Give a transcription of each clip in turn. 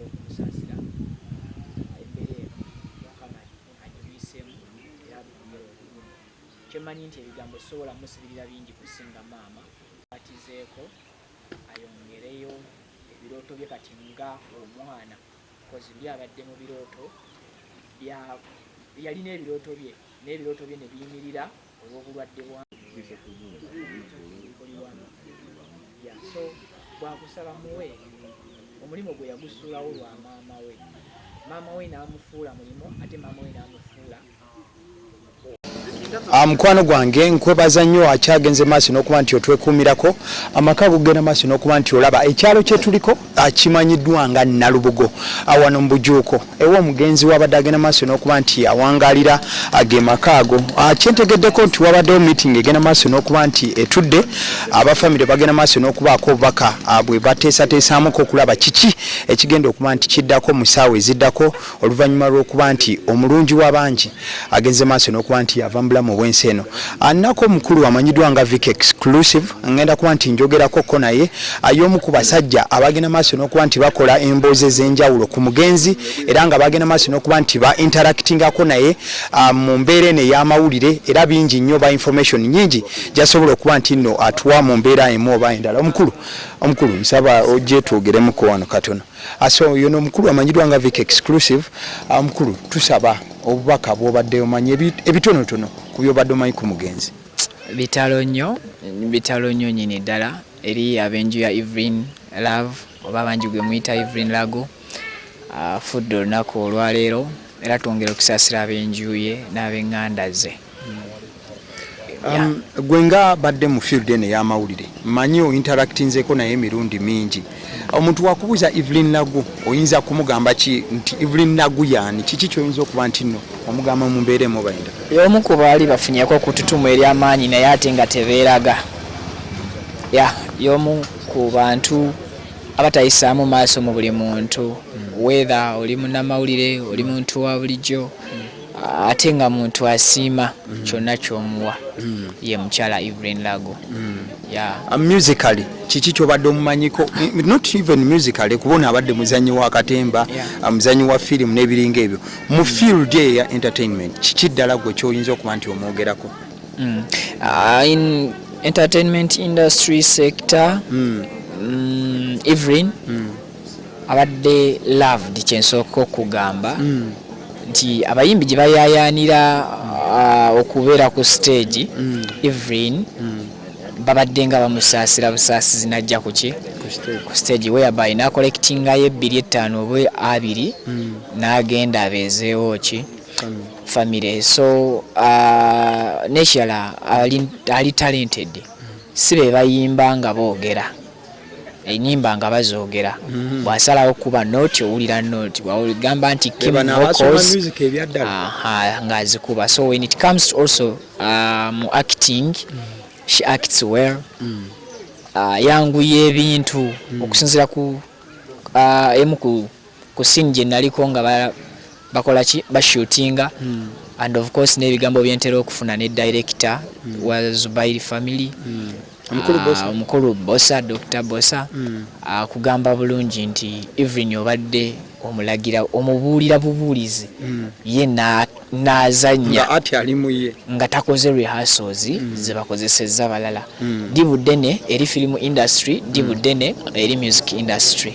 okwongera okumusaasira embeera eno mukama agiwiseemu era bugere obulungi. Kyemanyi nti ebigambo sobola musibirira bingi kusinga maama atizeeko ayongereyo ebirooto bye kati nga omwana kozi byabadde mu birooto yalina ebirooto bye n'ebirooto bye ne biyimirira olw'obulwadde bwa so bwakusaba muwe omulimu gwe yagusuulawo lwa maama we n'amufuula mulimo ate maama we n'amufuula. Mukwano gwange nkwebaza nnyo akyagenze maaso n'okuba nti otwekuumirako amaka gugenda maaso n'okuba nti olaba ekyalo kye tuliko akimanyiddwa nga Nalubugo awano mu Bujuuko ewa omugenzi wabadde agenda maaso n'okuba nti awangalira ge maka ago. Kyentegeddeko nti wabaddewo meeting egenda maaso n'okuba nti etudde abafamire bagenda maaso n'okubaako obubaka bwe bateesateesaamuko okulaba kiki ekigenda okuba nti kiddako mu ssaawa eziddako oluvannyuma lw'okuba nti omulungi w'abangi agenze maaso n'okuba nti ava mu bulamu bw'ensi eno. Annako omukulu amanyiddwa nga Vic Exclusive ngenda kuba nti njogerako ko naye y'omu ku basajja abagenda maaso n'okuba nti bakola emboozi ez'enjawulo ku mugenzi era nga bagenda maaso n'okuba nti ba interactingako naye mu mbeera eno ey'amawulire era bingi nnyo ba information nyingi gyasobola okuba nti nno atuwa mu mbeera emu oba endala. Omukulu nsaba ojje twogeremuko wano katono. So yono omukulu amanyiddwa nga Vic Exclusive. Omukulu tusaba obubaka bw'obadde omanyi ebitonotono ku by'obadde omanyi ku mugenzi. Bitalo nnyo nyini ddala eri abenju ya Evelyn Love oba abangi gwe muyita Evelyn Lagu fudde olunaku olwaleero era twongera okusaasira abenju ye n'ab'eŋŋanda ze. Gwe nga badde mu field eno ey'amawulire manyi o interactinzeko naye emirundi mingi. Omuntu wakubuuza Evelyn Lagu oyinza kumugamba ki nti Evelyn Lagu yaani kiki ky'oyinza okuba nti nno omugamba mu mbeera emu bayinda? Y'omu ku baali bafunyeko ku ttutumu ery'amaanyi naye ate nga tebeeraga. Y'omu ku bantu abatayisaamu maaso mu buli muntu whether oli munnamawulire oli muntu wa bulijjo ate nga muntu asiima kyonna ky'omuwa ye mukyala Evelyn Lagu. Musically kiki ky'obadde omumanyiko? Not even musically kubona abadde muzanyi wa katemba muzanyi wa firimu n'ebiringa ebyo mu field ya entertainment kiki ddala gwe ky'oyinza okuba nti omwogerako? In entertainment industry sector Evelyn abadde loved kyensooka okugamba nti abayimbi gye bayayaanira okubeera ku stage Evelyn babadde nga bamusaasira busaasizi najja ku stage whereby nakollectingayo 2-5 oba 2 n'agenda abeezeewo family. So nekirala ali talented si be bayimba nga boogera enyimba nga bazoogera bw'asalawo kuba nooti owulira nooti wagamba nti vocals ng'azikuba. So when it comes to also mu acting she acts well. Yanguye ebintu okusinziira ku emu ku scene gye naliko nga bakola ki bashootinga and of course n'ebigambo byentera okufuna ne director wa Zubairi family omukulu Bosa Dr. Bosa kugamba bulungi nti Evelyn obadde omulagira omubuulira bubuulizi ye n'azanya ati ali mu ye nga takoze rehearsals ze bakozesezza balala dibudene eri film industry dibudene eri music industry.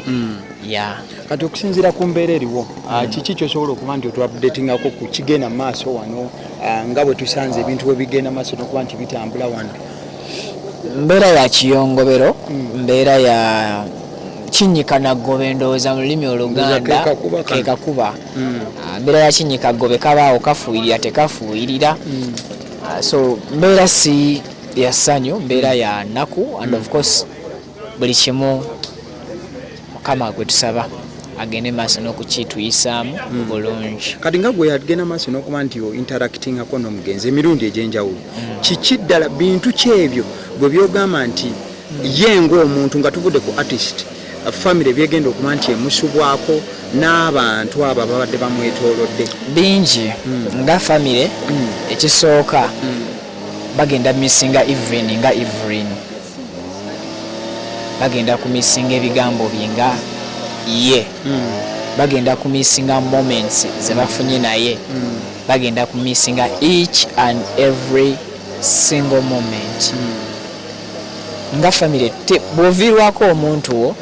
Kati okusinziira ku mbeera eriwo kiki ky'osobola okuba nti otu-updatingako ku kigenda maaso wano nga bwe tusanze ebintu bwe bigenda maaso n'okuba nti bitambula wano? Mbeera ya kiyongobero mbeera ya kinyika naggobe ndowooza mu lulimi Oluganda kekakuba mbeera ya kinyika ggobe kabaawo kafuuyirira tekafuuyirira. So mbeera si ya ssanyu mbeera ya nnaku and of course buli kimu Mukama gwe tusaba agende maaso n'okukituyisaamu bulungi. Kati nga gwe yagenda maaso n'okuba nti interactingako n'omugenzi emirundi egy'enjawulo kiki ddala bintu kyebyo bwe byogamba nti ye ng'omuntu nga tuvudde ku artist family byegenda okuba nti emusubwako n'abantu abo babadde bamwetoolodde bingi nga family ekisooka bagenda missinga Evelyn nga Evelyn bagenda kumisinga ebigambo bye nga ye bagenda kumissinga moments ze bafunye naye bagenda kumissinga each and every single moment nga family bwovirwako omuntu wo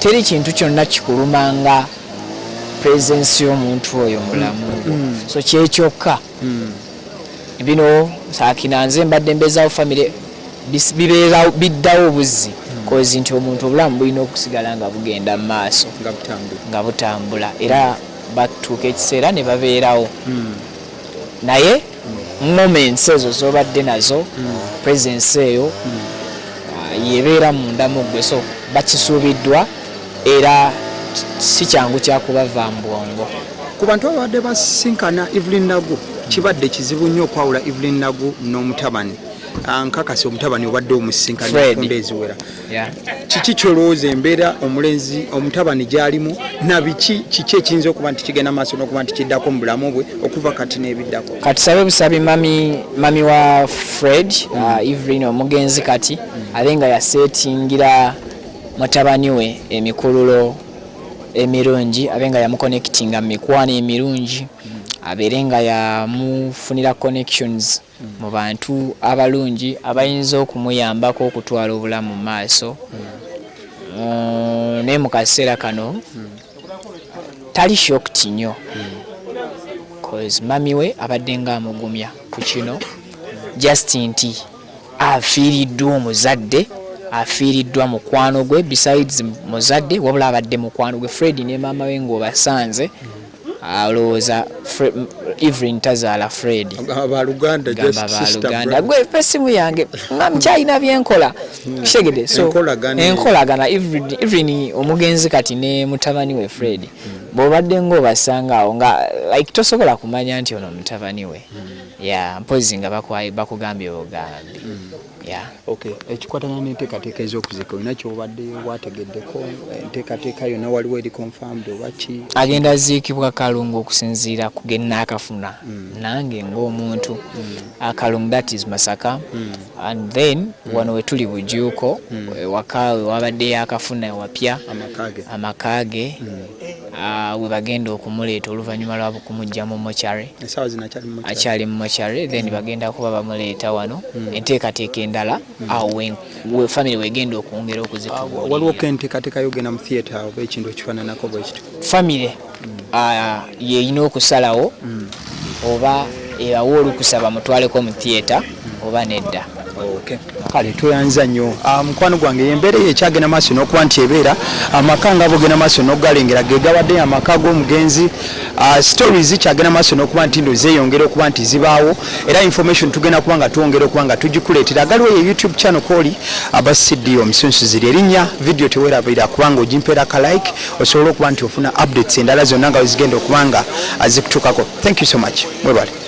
teri kintu kyonna kikulumanga presence y'omuntu oyo mulamu so kyekyokka bino saakina nze mbadde mbezaawo family bibeera biddawo obuzzi kozi nti omuntu obulamu bulina okusigala nga bugenda mu maaso nga butambula era batuuka ekiseera ne babeerawo naye moments ezo zobadde nazo presence eyo yebeera munda mu ggwe so bakisuubiddwa era si kyangu kyakubava mu bwongo ku bantu abadde basinkana Evelyn Lagu kibadde kizibu nnyo okwawula Evelyn Lagu n'omutabani nkakasi omutabani obadde omusinkana enfunda eziwera kiki kyolowooza embeera omulenzi omutabani gy'alimu na kiki ekiyinza okuba nti kigenda maaso n'okuba nti kiddako mu bulamu bwe okuva kati n'ebiddako katusabe busabi mami wa Fred Evelyn omugenzi kati abe nga yasetingira mutabani we emikululo emirungi abe nga yamuconnectinga mu mikwano emirungi abeere nga yamufunira connections mu bantu abalungi abayinza okumuyambako okutwala obulamu mu maaso naye mu kaseera kano tali shocked nnyo cause mami we abadde nga amugumya ku kino just nti afiiriddwa omuzadde afiiriddwa mukwano gwe besides muzadde wabula abadde mukwano gwe Fred ne maama we ng'obasanze alowooza Evelyn tazaala Fred abaluganda gwe pesimu yange nga mukyalina byenkola kitegede so enkolagana Evelyn omugenzi kati ne mutabani we Fred bw'obadde ng'obasanga awo nga like tosobola kumanya nti ono mutabani we mpozi nga bakugambye obugambi okay ekikwatana n'enteekateeka ez'okuzika olina kyobadde wategeddeko enteekateeka yonna waliwo eri confirmed oba ki agenda ziikibwa Kalungu okusinziira ku genna akafuna nange ng'omuntu Kalungu that is Masaka and then wano we tuli Bujuuko waka wabadde yakafuna wapya amakage we bagenda okumuleeta oluvannyuma lwa kumujja mu mochari akyali mu mochari then bagenda kuba bamuleeta wano enteekateeka endala awo we family wegenda okwongera okuzitubula waliwo enteekateeka yogenda mu theatre oba ekintu ekifaananako bwe kityo family yeyina okusalawo oba ebawo olukusaba mutwaleko mu theatre oba nedda kale tweyanza nnyo mukwano gwange embeera ekyagenda maaso n'okuba nti ebeera amaka nga bogenda maaso n'ogalengera ge gabadde amaka g'omugenzi stories kyagenda maaso n'okuba nti ndo zeeyongera okuba nti zibaawo era information tugenda kuba nga tuwongera okuba nga tugikuleetera agaliwo ye YouTube channel kooli abasidio omusunsuzi erinnya video tewerabira kubanga ogimpeera ka like osobola okuba nti ofuna updates endala zonna nga wezigenda okuba nga zikutuukako. Thank you so much. Mwebale.